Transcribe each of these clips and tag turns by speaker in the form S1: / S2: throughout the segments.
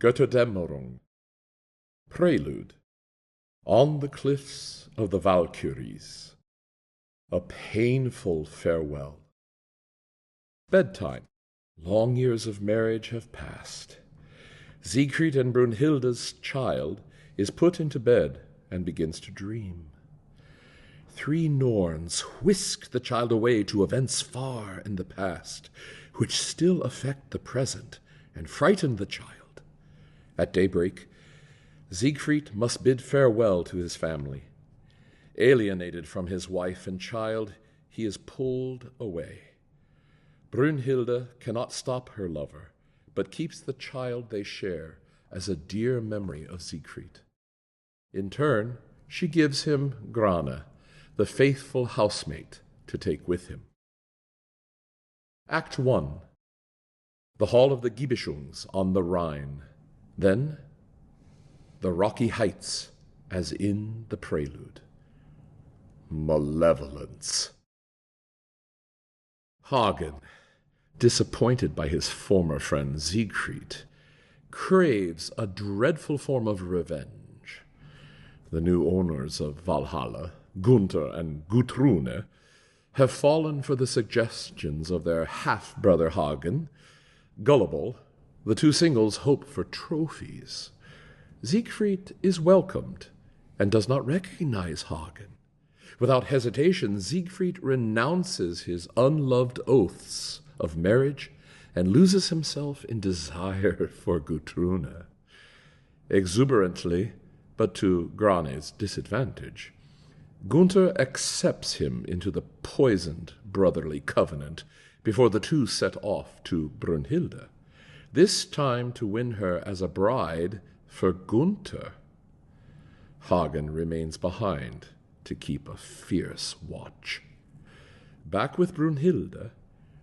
S1: Götterdämmerung. Prelude. On the cliffs of the Valkyries. A painful farewell. Bedtime. Long years of marriage have passed. Siegfried and Brunhilde's child is put into bed and begins to dream. 3 Norns whisk the child away to events far in the past, which still affect the present and frighten the child. At daybreak, Siegfried must bid farewell to his family. Alienated from his wife and child, he is pulled away. Brunhilde cannot stop her lover, but keeps the child they share as a dear memory of Siegfried. In turn, she gives him Grane, the faithful housemate, to take with him. Act 1. The Hall of the Gibischungs on the Rhine. Then, the rocky heights, as in the prelude. Malevolence. Hagen, disappointed by his former friend Siegfried, craves a dreadful form of revenge. The new owners of Valhalla, Gunther and Gudrune, have fallen for the suggestions of their half-brother Hagen. Gullible, the 2 singles hope for trophies. Siegfried is welcomed and does not recognize Hagen. Without hesitation, Siegfried renounces his unloved oaths of marriage and loses himself in desire for Gudrune. Exuberantly, but to Grane's disadvantage, Gunther accepts him into the poisoned brotherly covenant before the 2 set off to Brunhilde, this time to win her as a bride for Gunther. Hagen remains behind to keep a fierce watch. Back with Brunhilde,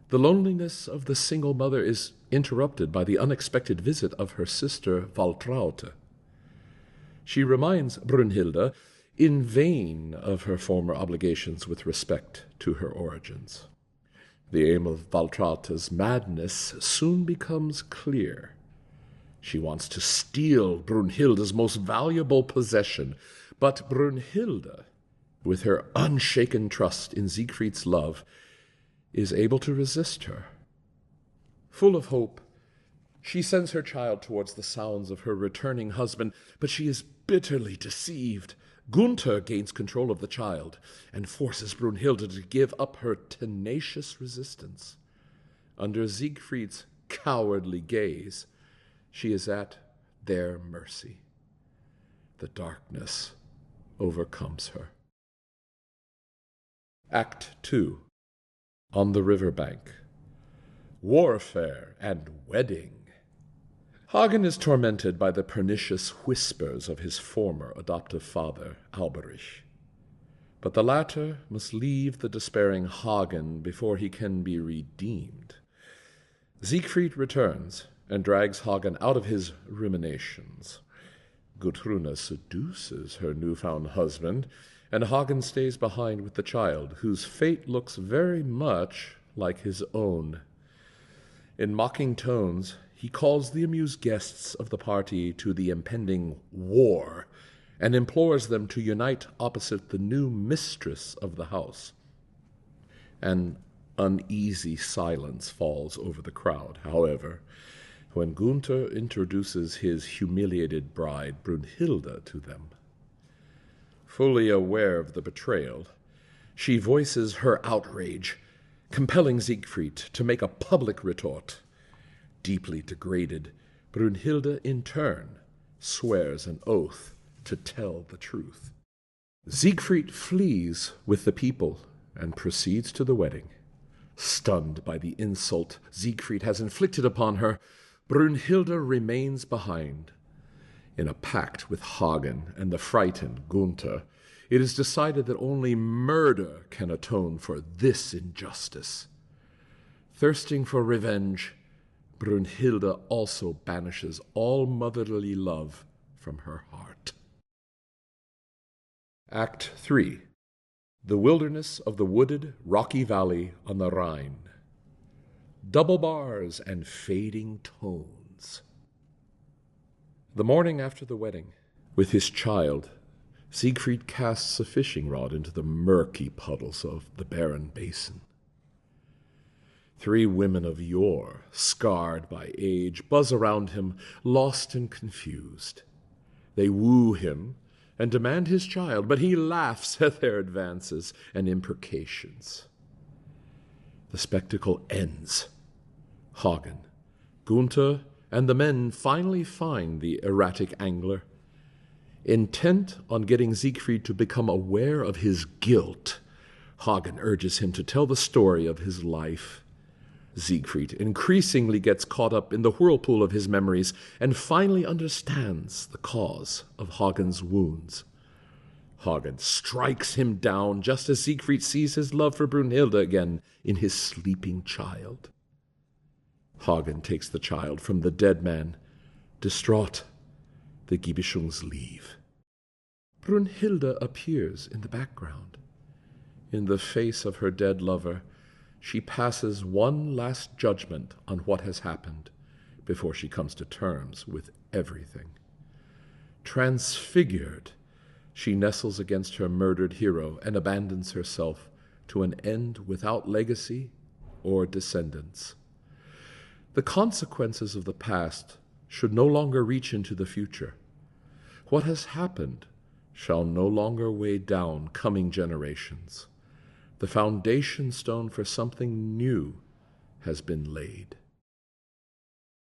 S1: the loneliness of the single mother is interrupted by the unexpected visit of her sister Valtraute. She reminds Brunhilde in vain of her former obligations with respect to her origins. The aim of Valtraute's madness soon becomes clear. She wants to steal Brunhilde's most valuable possession, but Brunhilde, with her unshaken trust in Siegfried's love, is able to resist her. Full of hope, she sends her child towards the sounds of her returning husband, but she is bitterly deceived. Gunther gains control of the child and forces Brunhilde to give up her tenacious resistance. Under Siegfried's cowardly gaze, she is at their mercy. The darkness overcomes her. Act 2. On the riverbank. Warfare and wedding. Hagen is tormented by the pernicious whispers of his former adoptive father, Alberich. But the latter must leave the despairing Hagen before he can be redeemed. Siegfried returns and drags Hagen out of his ruminations. Gudrune seduces her newfound husband, and Hagen stays behind with the child, whose fate looks very much like his own. In mocking tones, he calls the amused guests of the party to the impending war and implores them to unite opposite the new mistress of the house. An uneasy silence falls over the crowd, however, when Gunther introduces his humiliated bride Brunhilde to them. Fully aware of the betrayal, she voices her outrage, compelling Siegfried to make a public retort. Deeply degraded, Brunhilde in turn swears an oath to tell the truth. Siegfried flees with the people and proceeds to the wedding. Stunned by the insult Siegfried has inflicted upon her, Brunhilde remains behind. In a pact with Hagen and the frightened Gunther, it is decided that only murder can atone for this injustice. Thirsting for revenge, Brunhilde also banishes all motherly love from her heart. Act 3. The wilderness of the wooded, rocky valley on the Rhine. Double bars and fading tones. The morning after the wedding, with his child, Siegfried casts a fishing rod into the murky puddles of the barren basin. 3 women of yore, scarred by age, buzz around him, lost and confused. They woo him and demand his child, but he laughs at their advances and imprecations. The spectacle ends. Hagen, Gunther, and the men finally find the erratic angler. Intent on getting Siegfried to become aware of his guilt, Hagen urges him to tell the story of his life. Siegfried increasingly gets caught up in the whirlpool of his memories and finally understands the cause of Hagen's wounds. Hagen strikes him down just as Siegfried sees his love for Brunhilde again in his sleeping child. Hagen takes the child from the dead man. Distraught, the Gibichungs leave. Brunhilde appears in the background. In the face of her dead lover, she passes one last judgment on what has happened before she comes to terms with everything. Transfigured, she nestles against her murdered hero and abandons herself to an end without legacy or descendants. The consequences of the past should no longer reach into the future. What has happened shall no longer weigh down coming generations. The foundation stone for something new has been laid.